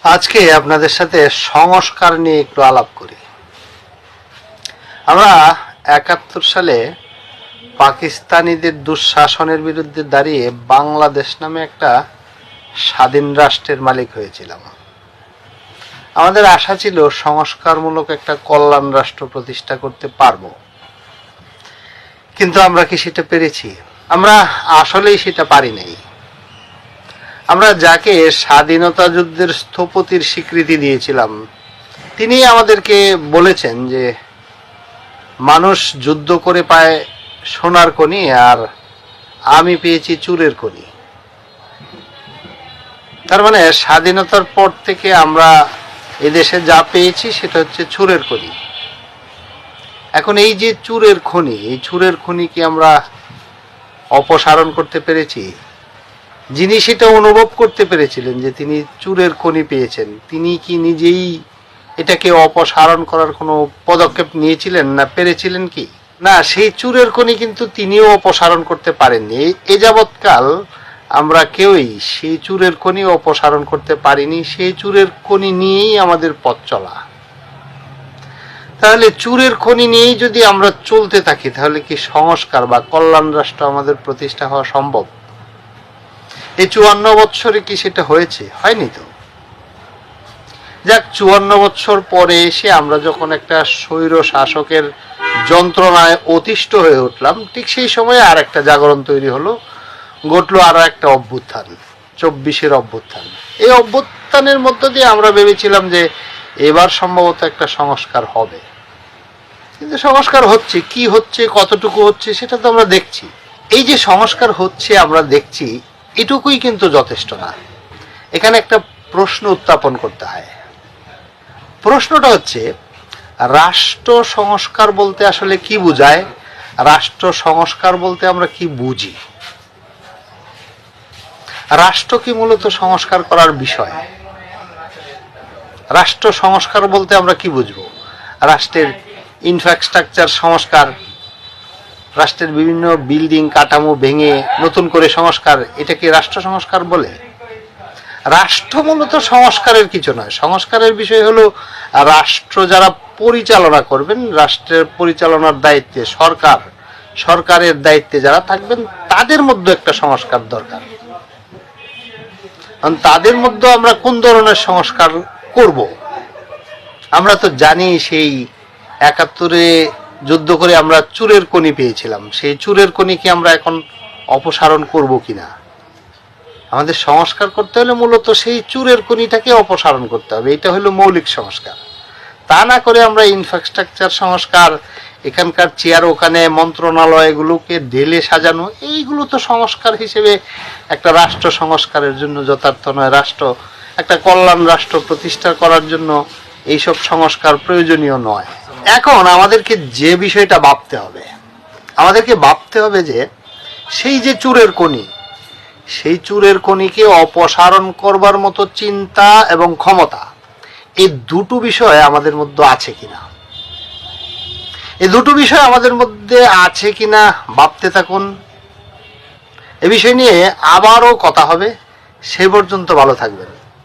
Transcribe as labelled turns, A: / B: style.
A: আজকে আপনাদের সাথে সংস্কার নিয়ে একটু আলাপ করি। আমরা ৭১ সালে পাকিস্তানিদের দুঃশাসনের বিরুদ্ধে দাঁড়িয়ে বাংলাদেশ নামে একটা স্বাধীন রাষ্ট্রের মালিক হয়েছিলাম। আমাদের আশা ছিল সংস্কারমূলক একটা কল্যাণ রাষ্ট্র প্রতিষ্ঠা করতে পারবো, কিন্তু আমরা কি সেটা পেরেছি? আমরা আসলেই সেটা পারি নাই। আমরা যাকে স্বাধীনতা যুদ্ধের স্থপতির স্বীকৃতি দিয়েছিলাম, তিনি আমাদেরকে বলেছেন যে মানুষ যুদ্ধ করে পায় সোনার খনি, আর আমি পেয়েছি চুরের খনি। তার মানে স্বাধীনতার পর থেকে আমরা এদেশে যা পেয়েছি সেটা হচ্ছে চুরের খনি। এখন এই যে চুরের খনি, এই চুরের খনি কি আমরা অপসারণ করতে পেরেছি? যিনি সেটা অনুভব করতে পেরেছিলেন যে তিনি চুরের খনি পেয়েছেন, তিনি কি নিজেই এটাকে অপসারণ করার কোনো পদক্ষেপ নিয়েছিলেন না পেরেছিলেন কি? না, সেই চুরের খনি কিন্তু তিনিও অপসারণ করতে পারেননি। এ যাবৎকাল আমরা কেউই সেই চুরের খনি অপসারণ করতে পারিনি। সেই চুরের খনি নিয়েই আমাদের পথ চলা। তাহলে চুরের খনি নিয়েই যদি আমরা চলতে থাকি, তাহলে কি সংস্কার বা কল্যাণ রাষ্ট্র আমাদের প্রতিষ্ঠা হওয়া সম্ভব? এই ৫৪ বৎসরে কি সেটা হয়েছে? হয়নি তো। যাক, ৫৪ বৎসর পরে এসে আমরা যখন একটা স্বৈর শাসকের যন্ত্রণায় অতিষ্ঠ হয়ে উঠলাম, ঠিক সেই সময় আর একটা জাগরণ তৈরি হলো, ঘটলো আরো একটা অভ্যুত্থান, ২৪-এর অভ্যুত্থান। এই অভ্যুত্থানের মধ্য দিয়ে আমরা ভেবেছিলাম যে এবার সম্ভবত একটা সংস্কার হবে, কিন্তু সংস্কার হচ্ছে, কি হচ্ছে, কতটুকু হচ্ছে সেটা তো আমরা দেখছি। এই যে সংস্কার হচ্ছে আমরা দেখছি, এটুকুই কিন্তু যথেষ্ট না। এখানে একটা প্রশ্ন উত্থাপন করতে হয়। প্রশ্নটা হচ্ছে, রাষ্ট্র সংস্কার বলতে আসলে কি বোঝায়? রাষ্ট্র সংস্কার বলতে আমরা কি বুঝি? রাষ্ট্র কি মূলত সংস্কার করার বিষয়? রাষ্ট্র সংস্কার বলতে আমরা কি বুঝবো? রাষ্ট্রের ইনফ্রাস্ট্রাকচার সংস্কার, রাষ্ট্রের বিভিন্ন বিল্ডিং কাঠামো ভেঙে নতুন করে সংস্কার, এটা কি রাষ্ট্র সংস্কার বলে? রাষ্ট্র মূলত সংস্কারের কিছু নয়। সংস্কারের বিষয় হলো রাষ্ট্র যারা পরিচালনা করবেন, রাষ্ট্রের পরিচালনার দায়িত্বে সরকারের দায়িত্বে যারা থাকবেন, তাদের মধ্যে একটা সংস্কার দরকার। তাদের মধ্যে আমরা কোন ধরনের সংস্কার করব? আমরা তো জানি সেই ৭১-এ যুদ্ধ করে আমরা চুরের খনি পেয়েছিলাম। সেই চুরের খনি কি আমরা এখন অপসারণ করব কিনা? আমাদের সংস্কার করতে হলে মূলত সেই চুরের খনিটাকে অপসারণ করতে হবে। এটা হলো মৌলিক সংস্কার। তা না করে আমরা ইনফ্রাস্ট্রাকচার সংস্কার, এখানকার চেয়ার ওখানে মন্ত্রণালয়গুলোকে ঢেলে সাজানো, এইগুলো তো সংস্কার হিসেবে একটা রাষ্ট্র সংস্কারের জন্য যথার্থ নয়। একটা কল্যাণ রাষ্ট্র প্রতিষ্ঠা করার জন্য এইসব সংস্কার প্রয়োজনীয় নয়। এখন আমাদেরকে যে বিষয়টা ভাবতে হবে, আমাদেরকে ভাবতে হবে যে সেই যে চুরের খনি, সেই চুরের খনিকে অপসারণ করবার মতো চিন্তা এবং ক্ষমতা, এই দুটো বিষয় আমাদের মধ্যে আছে কিনা, এই দুটো বিষয় আমাদের মধ্যে আছে কিনা ভাবতে থাকুন। এ বিষয় নিয়ে আবারও কথা হবে। সে পর্যন্ত ভালো থাকবেন।